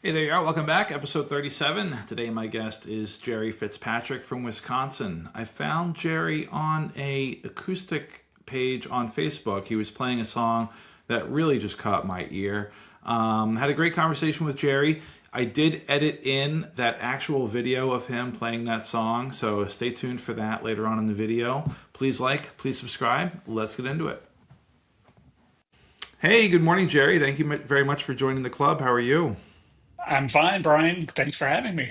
Hey, there you are. Welcome back. Episode 37. Today, my guest is Jerry Fitzpatrick from Wisconsin. I found Jerry on a acoustic page on Facebook. He was playing a song that really just caught my ear. Had a great conversation with Jerry. I did edit in that actual video of him playing that song, so stay tuned for that later on in the video. Please like, please subscribe. Let's get into it. Hey, good morning, Jerry. Thank you very much for joining the club. How are you? I'm fine, Brian. Thanks for having me.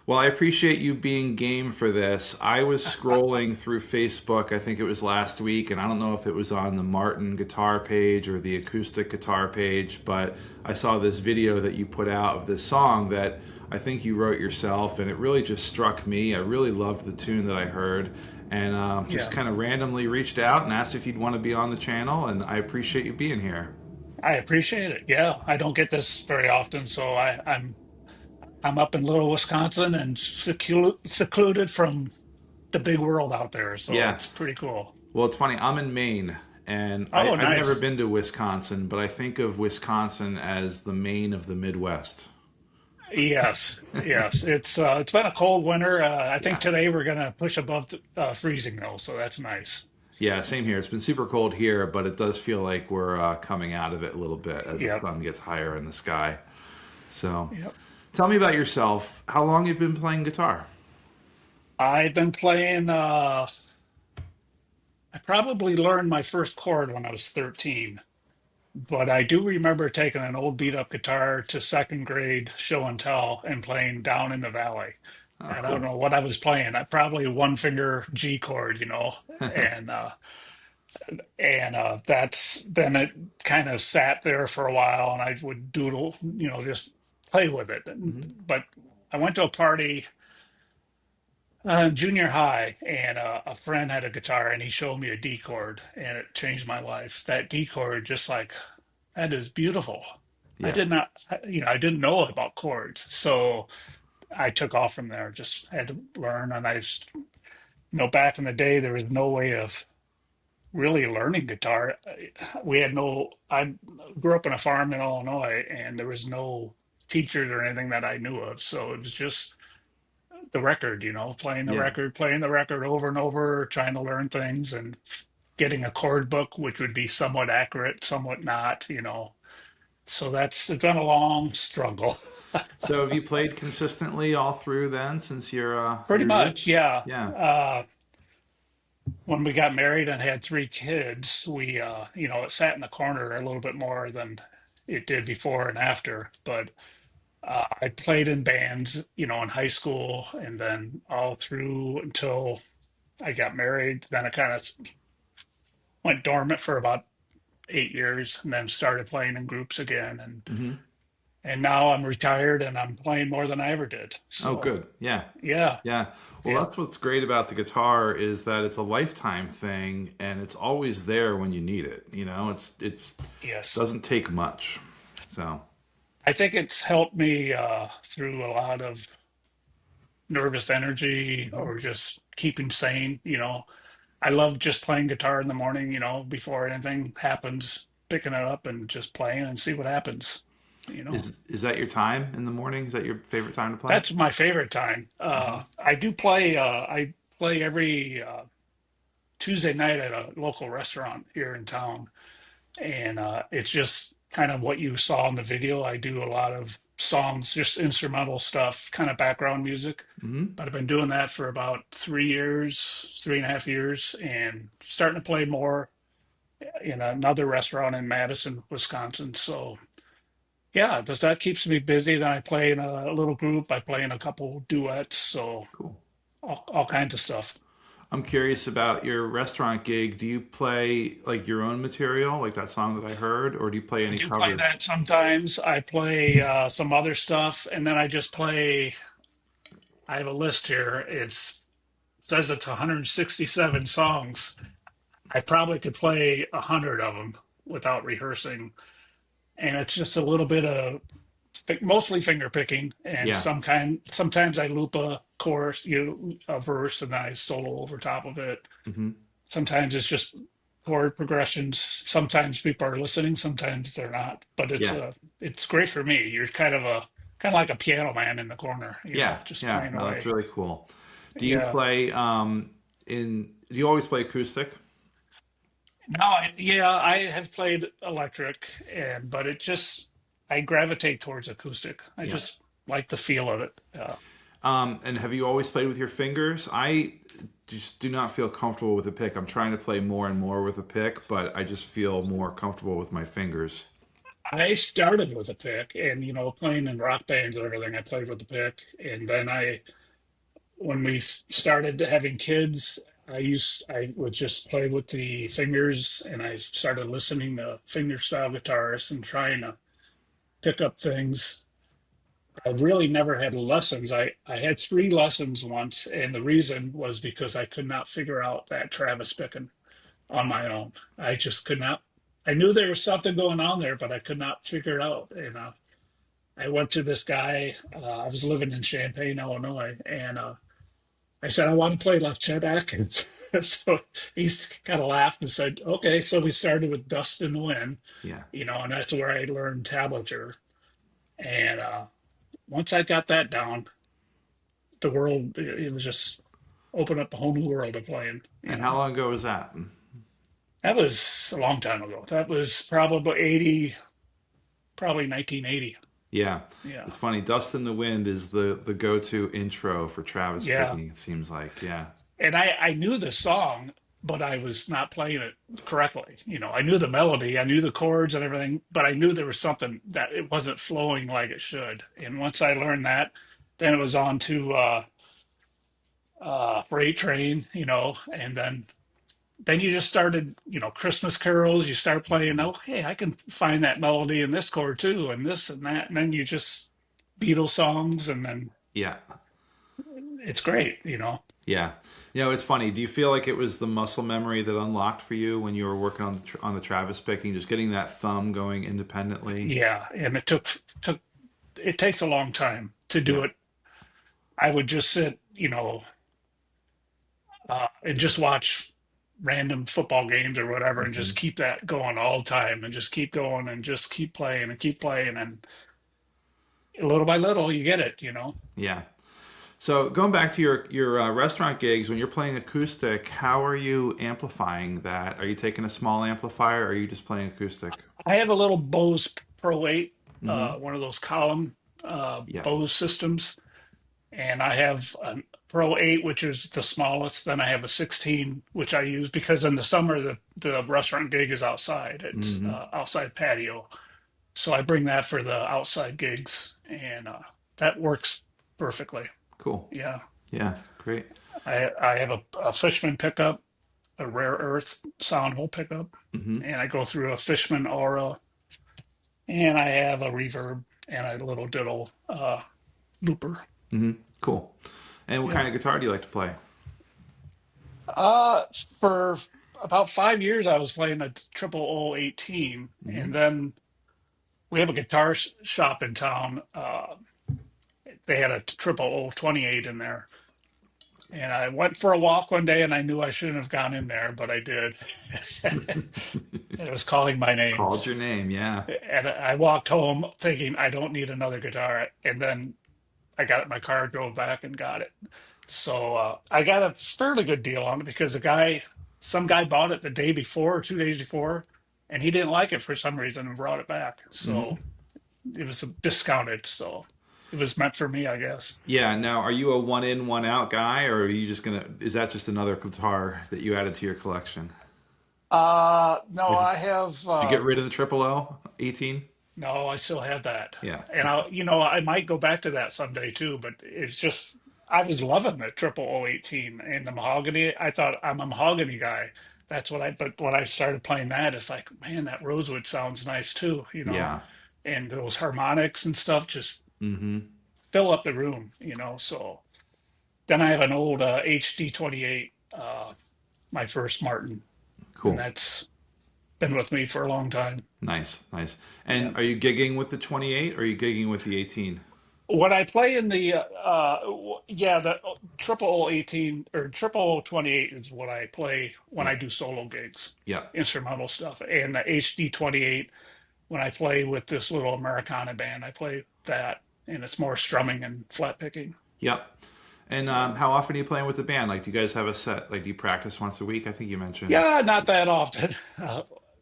Well, I appreciate you being game for this. I was scrolling through Facebook, I think it was last week, and I don't know if it was on the Martin guitar page or the acoustic guitar page, but I saw this video that you put out of this song that I think you wrote yourself, and it really just struck me. I really loved the tune that I heard, and just Yeah, kind of randomly reached out and asked if you'd want to be on the channel, and I appreciate you being here. I appreciate it. Yeah, I don't get this very often, so I'm up in little Wisconsin and secluded from the big world out there, so Yeah. it's pretty cool. Well, it's funny. I'm in Maine, and Oh, I've never nice. been to Wisconsin, but I think of Wisconsin as the Maine of the Midwest. Yes, yes. It's been a cold winter. I think Yeah. today we're gonna push above freezing though, so that's nice. Yeah, same here. It's been super cold here, but it does feel like we're coming out of it a little bit as the Yep, sun gets higher in the sky. So, yep. tell me about yourself. How long you've been playing guitar? I've been playing. I probably learned my first chord when I was 13. But I do remember taking an old beat up guitar to second grade show and tell and playing down in the valley. Oh, And I don't cool. know what I was playing. I probably one finger G chord, and that's then it kind of sat there for a while, and I would doodle, just play with it. Hmm. But I went to a party junior high, and a friend had a guitar, and he showed me a D chord, and it changed my life. That D chord, just like that is beautiful. I Yeah. did not, I didn't know about chords, so I took off from there. Just had to learn, and back in the day, there was no way of really learning guitar. We had no. I grew up in a farm in Illinois, and there was no teachers or anything that I knew of, so it was just the record, Yeah. playing the record over and over, trying to learn things and getting a chord book, which would be somewhat accurate, somewhat not, So it's been a long struggle. So, have you played consistently all through then since Pretty your youth? much, yeah. Yeah. When we got married and had three kids, it sat in the corner a little bit more than it did before and after. But I played in bands, in high school and then all through until I got married. Then I kind of went dormant for about 8 years and then started playing in groups again. Hmm. And now I'm retired and I'm playing more than I ever did. Oh, So good. Yeah. yeah, Yeah. Well, yeah, that's what's great about the guitar is that it's a lifetime thing and it's always there when you need it. It's yes. doesn't take much. So, I think it's helped me through a lot of nervous energy mhm. or just keeping sane. I love just playing guitar in the morning, before anything happens, picking it up and just playing and see what happens. You know, Is that your time in the morning? Is that your favorite time to play? that's my favorite time. Hmm. I do play, I play every Tuesday night at a local restaurant here in town. And it's just kind of what you saw in the video. I do a lot of songs, just instrumental stuff, kind of background music. Hmm. But I've been doing that for about 3 years, 3.5 years, and starting to play more in another restaurant in Madison, Wisconsin. So yeah, that keeps me busy. Then I play in a little group. I play in a couple duets. So Cool. all kinds of stuff. I'm curious about your restaurant gig. Do you play like your own material, like that song that I heard, or do you play I any do play covers? that sometimes. I play some other stuff, and then I just play. I have a list here. Says it's 167 songs. I probably could play 100 of them without rehearsing, and it's just a little bit of mostly finger picking and Yeah. some kind. Sometimes I loop a chorus, a verse, and then I solo over top of it. Hmm. Sometimes it's just chord progressions. Sometimes people are listening, sometimes they're not. But Yeah. it's great for me. You're kind of a kind of like a piano man in the corner, Yeah, just yeah. playing No, that's away. really cool. Do you Yeah. play do you always play acoustic? Now, yeah, I have played electric, but I gravitate towards acoustic. I Yeah. just like the feel of it. And have you always played with your fingers? I just do not feel comfortable with a pick. I'm trying to play more and more with a pick, but I just feel more comfortable with my fingers. I started with a pick, and playing in rock bands and everything, I played with the pick, and then when we started having kids, I would just play with the fingers, and I started listening to fingerstyle guitarists and trying to pick up things. I really never had lessons. I had 3 lessons once, and the reason was because I could not figure out that Travis picking on my own. I just could not. I knew there was something going on there, but I could not figure it out. And I went to this guy. I was living in Champaign, Illinois, and I said, I want to play like Chet Atkins. So he's kind of laughed and said, okay. So we started with Dust in the Wind, Yeah. and that's where I learned tablature. And once I got that down, the world, it was just open up a whole new world of playing. And how long ago was that? That was a long time ago. That was probably 80, probably 1980. Yeah. Yeah. It's funny. Dust in the Wind is the go-to intro for Travis Yeah. picking, it seems like. Yeah. And I knew the song, but I was not playing it correctly. I knew the melody, I knew the chords and everything, but I knew there was something that it wasn't flowing like it should. And once I learned that, then it was on to Freight Train, and then you just started, Christmas carols. You start playing, oh, hey, I can find that melody in this chord too, and this and that. And then you just Beatles songs, and then Yeah. it's great. Yeah. It's funny. Do you feel like it was the muscle memory that unlocked for you when you were working on the Travis picking, just getting that thumb going independently? Yeah. And it takes a long time to do Yeah. it. I would just sit, and just watch random football games or whatever, and Hmm. just keep that going all the time, and just keep going, and just keep playing and keep playing, and little by little, you get it. Yeah. So going back to your restaurant gigs, when you're playing acoustic, how are you amplifying that? Are you taking a small amplifier, or are you just playing acoustic? I have a little Bose Pro 8, Hmm. one of those column Yeah. Bose systems, and I have a Pro 8, which is the smallest. Then I have a 16, which I use because in the summer the restaurant gig is outside. It's Hmm. outside patio, so I bring that for the outside gigs, and that works perfectly. Cool. Yeah, Yeah. Great. I have a Fishman pickup, a rare earth sound hole pickup, Hmm. and I go through a Fishman Aura, and I have a reverb and a little diddle looper. Hmm. Cool. And what Yeah. kind of guitar do you like to play? Uh, for about 5 years, I was playing a triple O 18, Hmm. and then we have a guitar shop in town. They had a triple O 28 in there, and I went for a walk one day, and I knew I shouldn't have gone in there, but I did. And it was calling my name, Called your name. Yeah. and I walked home thinking I don't need another guitar, and then I got it in my car, drove back, and got it. So I got a fairly good deal on it because some guy bought it the day before or 2 days before, and he didn't like it for some reason and brought it back. So Hmm. it was discounted. So it was meant for me, I guess. Yeah. Now, are you a one in, one out guy, or are you just gonna? Is that just another guitar that you added to your collection? No, Like, I have, did you get rid of the triple O 18? no, I still have that. Yeah. And I might go back to that someday too, but it's just, I was loving the triple O 18 and the mahogany. I thought I'm a mahogany guy. But when I started playing that, it's like, man, that rosewood sounds nice too. Yeah. And those harmonics and stuff just Hmm. fill up the room. So then I have an old HD 28, my first Martin, and Cool. that's been with me for a long time. Nice. Nice. Yeah. And are you gigging with the 28, or are you gigging with the 18? When I play in the yeah, the triple O 18 or triple O 28 is what I play when Yeah. I do solo gigs, Yeah. instrumental stuff. And the HD 28 when I play with this little Americana band, I play that. and it's more strumming and flat picking. Yep. And Yeah. how often are you playing with the band? Like, do you guys have a set? Like, do you practice once a week? I think you mentioned. Yeah, not that often.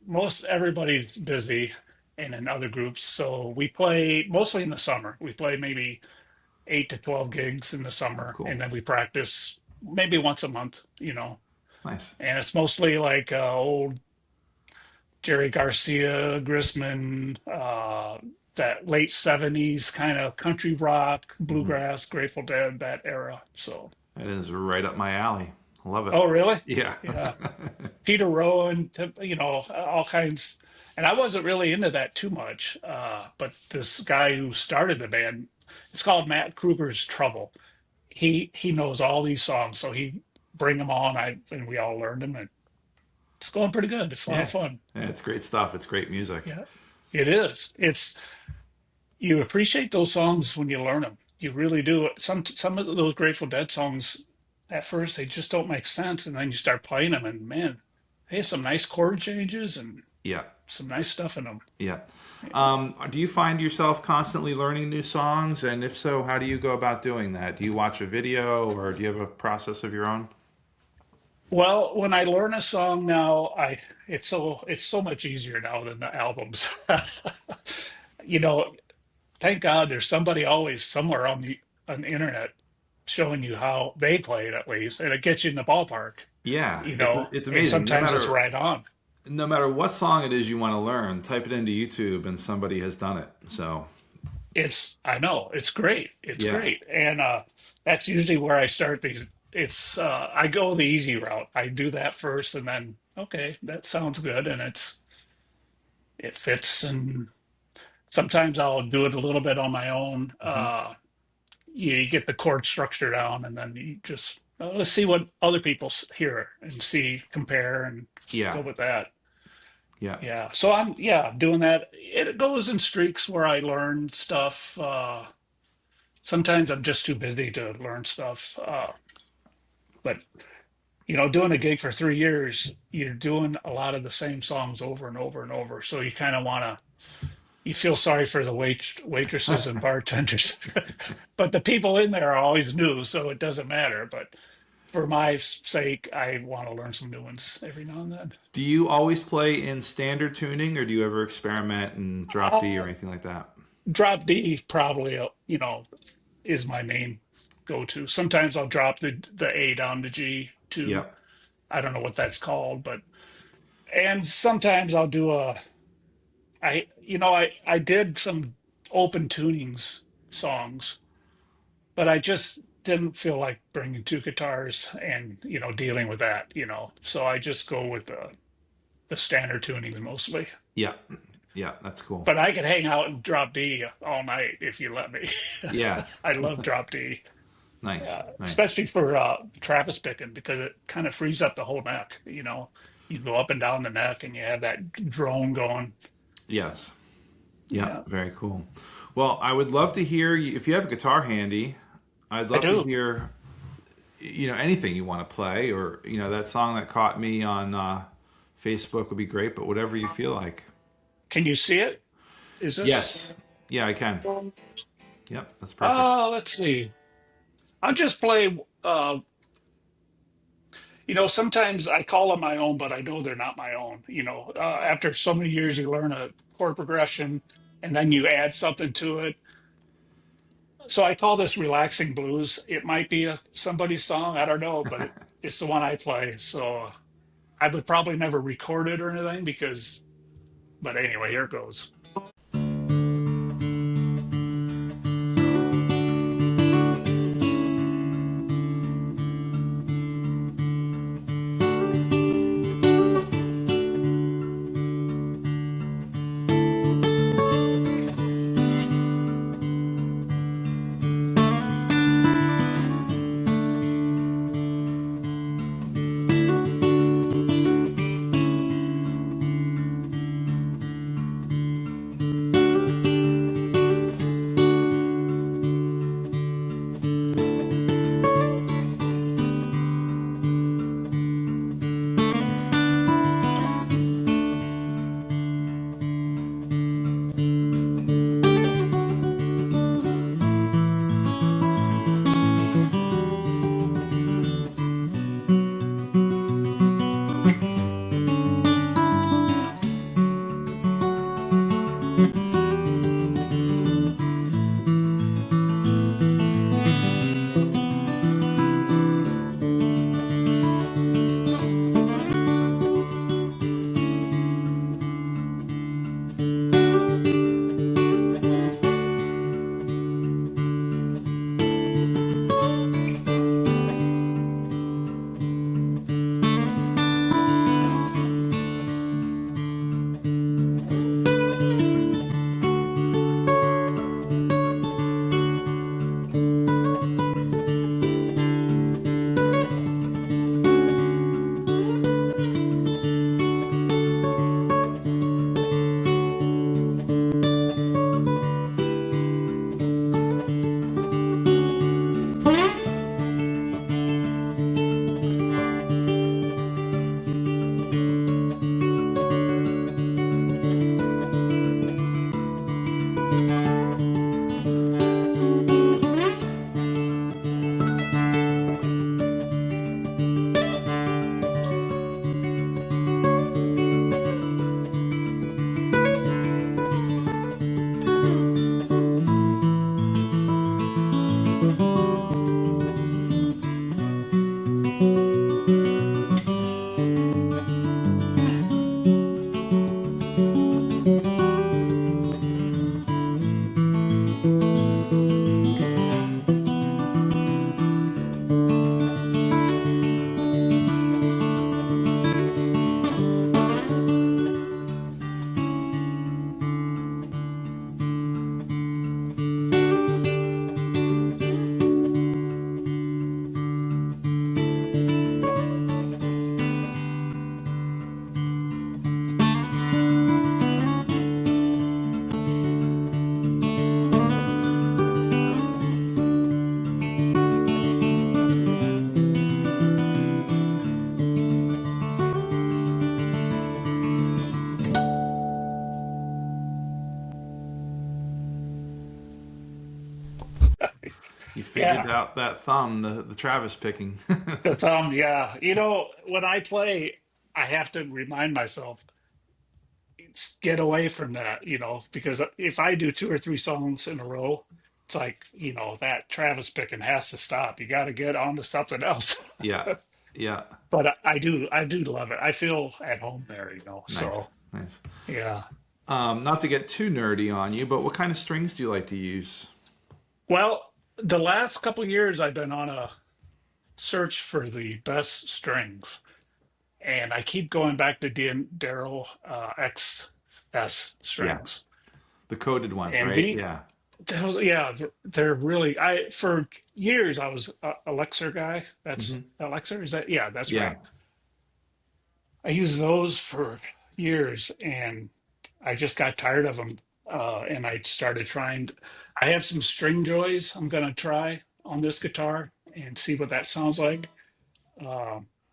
Most everybody's busy and in other groups, so we play mostly in the summer. We play maybe 8 to 12 gigs in the Oh, summer, cool. and then we practice maybe once a month, Nice. and it's mostly like old Jerry Garcia, Grisman, that late 70s kind of country rock, Hmm. bluegrass, Grateful Dead, that era. So, That is right up my alley. I love it. oh, really? Yeah. Yeah. Peter Rowan, all kinds. And I wasn't really into that too much. But this guy who started the band, it's called Matt Kruger's Trouble. He knows all these songs, so he bring them on. And we all learned them, and it's going pretty good. It's a lot of Yeah. fun. Yeah, it's great stuff. It's great music. Yeah, it is. It's you appreciate those songs when you learn them. You really do. Some of those Grateful Dead songs, at first they just don't make sense, and then you start playing them, and man, they have some nice chord changes and Yeah. some nice stuff in them. Yeah. Yeah. Do you find yourself constantly learning new songs? And if so, how do you go about doing that? Do you watch a video or do you have a process of your own? Well, when I learn a song now, I it's so much easier now than the albums. You know, thank God there's somebody always somewhere on the internet showing you how they play it at least, and it gets you in the ballpark, Yeah, it's and amazing. sometimes it's right on. No matter what song it is you want to learn, type it into YouTube and somebody has done it. So, I know, it's great. It's yeah. great. And that's usually where I start these. I go the easy route. I do that first and then, okay, that sounds good. And it fits. And sometimes I'll do it a little bit on my own. Hmm. You get the chord structure down and then you just, let's see what other people hear and see, compare and Yeah. go with that. Yeah. Yeah. So yeah, doing that. It goes in streaks where I learn stuff. Sometimes I'm just too busy to learn stuff. But doing a gig for 3 years, you're doing a lot of the same songs over and over and over. So you kind of want to. You feel sorry for the waitresses and bartenders, but the people in there are always new, so it doesn't matter. But for my sake, I want to learn some new ones every now and then. Do you always play in standard tuning or do you ever experiment and drop D or Uh, anything like that? Drop D probably, is my main go-to. Sometimes I'll drop the A down to G Yeah. too. I don't know what that's called, but and sometimes I'll do I did some open tunings songs, but I just didn't feel like bringing two guitars and dealing with that. So I just go with the standard tunings mostly. Yeah. Yeah. That's cool. But I could hang out and drop D all night if you let me. Yeah. I love drop D. Nice. Nice. Especially for Travis picking because it kind of frees up the whole neck. You go up and down the neck and you have that drone going. Yes. Yeah. Yeah, Very cool. Well, I would love to hear you, if you have a guitar handy, I'd I love to do. hear, anything you want to play or, that song that caught me on Facebook would be great, but whatever you feel like. Can you see it? Is this? Yes. Yeah, I can. Yep. That's perfect. Let's see. I'll just play. Sometimes I call them my own, but I know they're not my own. After so many years, you learn a chord progression, and then you add something to it. So I call this relaxing blues. It might be somebody's song, I don't know, but it's the one I play. So I would probably never record it or anything because, but anyway, here it goes. You figured Yeah, out that thumb, the Travis picking. the thumb. Yeah, you know, when I play, I have to remind myself get away from that. You know, because if I do two or three songs in a row, it's like that Travis picking has to stop. You got to get on to something else. Yeah, yeah, But I do love it. I feel at home there. nice, So nice. yeah. Not to get too nerdy on you, but what kind of strings do you like to use? Well, the last couple years I've been on a search for the best strings, and I keep going back to Daryl XS Yeah, strings. the coated ones, And right? Yeah. yeah, they're really. I for years I was a Elixir guy. That's Hmm. Elixir. Is that? Yeah, that's Yeah. right. I used those for years, and I just got tired of them. And I started trying. I have some string joys I'm gonna try on this guitar and see what that sounds like.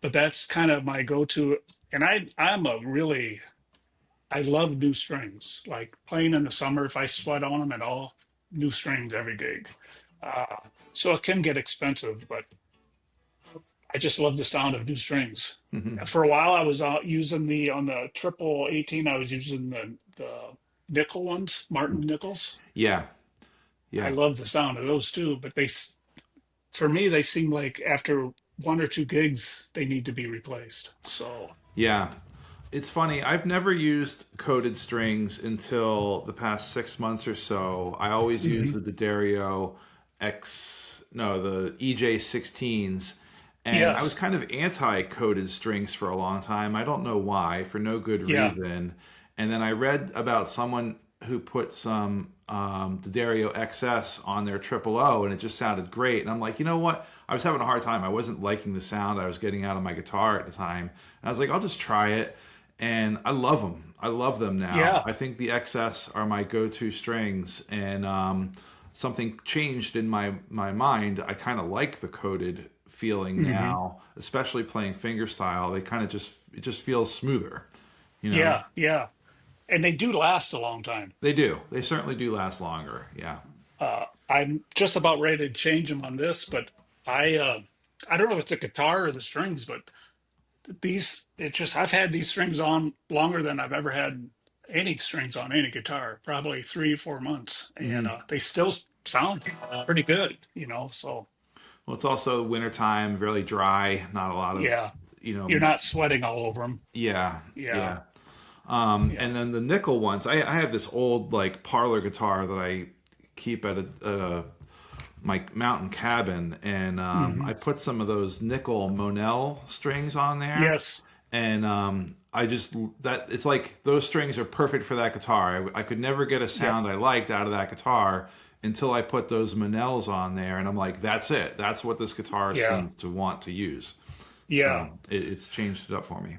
But that's kind of my go-to. And I'm a really I love new strings. Like playing in the summer, if I sweat on them at all, new strings every gig. Uh, so it can get expensive, but I just love the sound of new strings. Hmm. For a while, I was using the on the triple 18. I was using the nickel ones, Martin Nichols. Yeah. I Yeah. love the sound of those too, but for me, they seem like after one or two gigs, they need to be replaced. So, Yeah. It's funny. I've never used coated strings until the past 6 months or so. I always use mhm. the D'Addario no, the EJ16s. And I was Yes, kind of anti-coated strings for a long time. I don't know why, for no good yeah, reason. And then I read about someone who put some D'Addario XS on their triple O, and it just sounded great. And I'm like, you know what? I was having a hard time. I wasn't liking the sound I was getting out of my guitar at the time. And I was like, I'll just try it. And I love them. I love them now. yeah, I think the XS are my go-to strings, and something changed in my mind. I kind of like the coated feeling hmm now, especially playing fingerstyle. They kind of it just feels smoother, you know. yeah, yeah. And they do last a long time. They do. They certainly do last longer. Yeah. I'm just about ready to change them on this, but I uh, I don't know if it's the guitar or the strings, but I've had these strings on longer than I've ever had any strings on any guitar, probably 3 or 4 months, and Hmm. they still sound pretty good, So Well, it's also wintertime, really dry. Not a lot of, yeah, you know. you're not sweating all over them. Yeah. Yeah, Yeah. yeah, And then the nickel ones. I have this old like parlor guitar that I keep at my mountain cabin, and hmm I put some of those nickel Monel strings on there, yes, and I just that it's like those strings are perfect for that guitar. I could never get a yep, sound I liked out of that guitar until I put those Monels on there, and I'm like, that's it. That's what this guitar yeah, seems to want to use. yeah. So it's changed it up for me.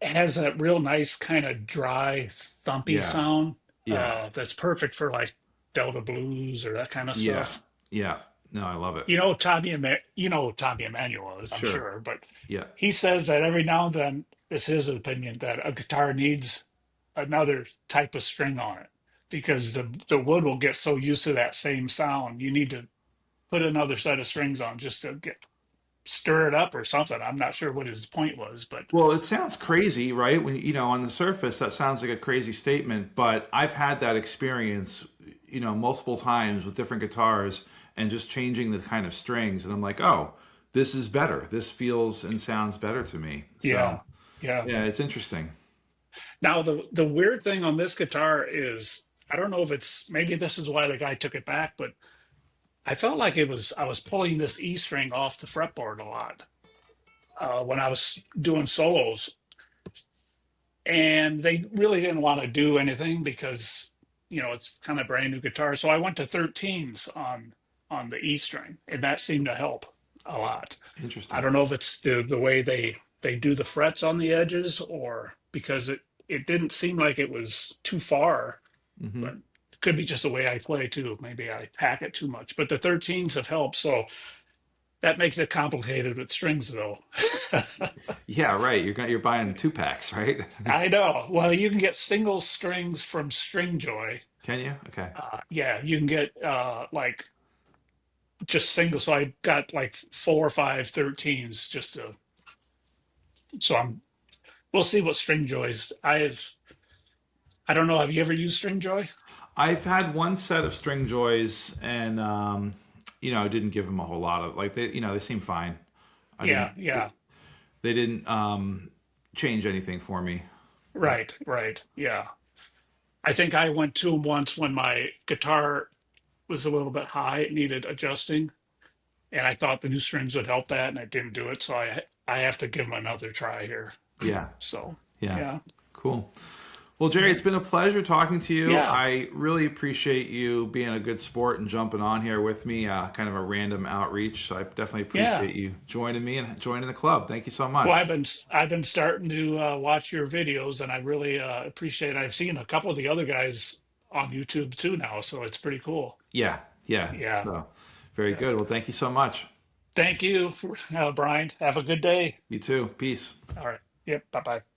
It has that real nice kind of dry, thumpy Yeah, sound yeah, that's perfect for like Delta blues or that kind of yeah, stuff. yeah. No, I love it. You know who Tommy Emmanuel is, I'm Sure. sure, but Yeah. he says that every now and then it's his opinion that a guitar needs another type of string on it because the wood will get so used to that same sound. You need to put another set of strings on just to get stir it up or something. I'm not sure what his point was, but Well, it sounds crazy, right? When on the surface, that sounds like a crazy statement, but I've had that experience, multiple times with different guitars and just changing the kind of strings, and I'm like, oh, this is better. This feels and sounds better to me. So, yeah, yeah. yeah, it's interesting. Now the weird thing on this guitar is I don't know if it's maybe this is why the guy took it back, but I felt like I was pulling this E string off the fretboard a lot when I was doing solos, and they really didn't want to do anything because it's kind of brand new guitar. So I went to 13s on the E string, and that seemed to help a lot. I Interesting. don't know if it's the way they do the frets on the edges or because it didn't seem like it was too far, Hmm. but it could be just the way I play too. Maybe I pack it too much. But the 13s have helped, so that makes it complicated with strings though. Yeah, right. You're buying two packs, right? I know. Well, you can get single strings from Stringjoy. Can you? Okay. Yeah, you can get like just single. So I got like 4 or 5 13s just to. So we'll see what string joys. I don't know. Have you ever used string joy? I've had one set of string joys, and I didn't give them a whole lot of, like, they seem fine. I Yeah, didn't. yeah. They didn't change anything for me. But Right, right. Yeah. I think I went to them once when my guitar was a little bit high, it needed adjusting, and I thought the new strings would help that, and I didn't do it. So I have to give them another try here. yeah, So yeah, yeah, cool. Well, Jerry, it's been a pleasure talking to you. yeah, I really appreciate you being a good sport and jumping on here with me, kind of a random outreach. So I definitely yeah. appreciate you joining me and joining the club. Thank you so Well, much. I've been starting to watch your videos, and I really appreciate. I've seen a couple of the other guys on YouTube too now, so it's pretty cool. Yeah, yeah. Yeah, So, very yeah. good. Well, thank you so much. Thank you, Brian. Have a good day. You too. Peace. All right. Yep. Bye bye.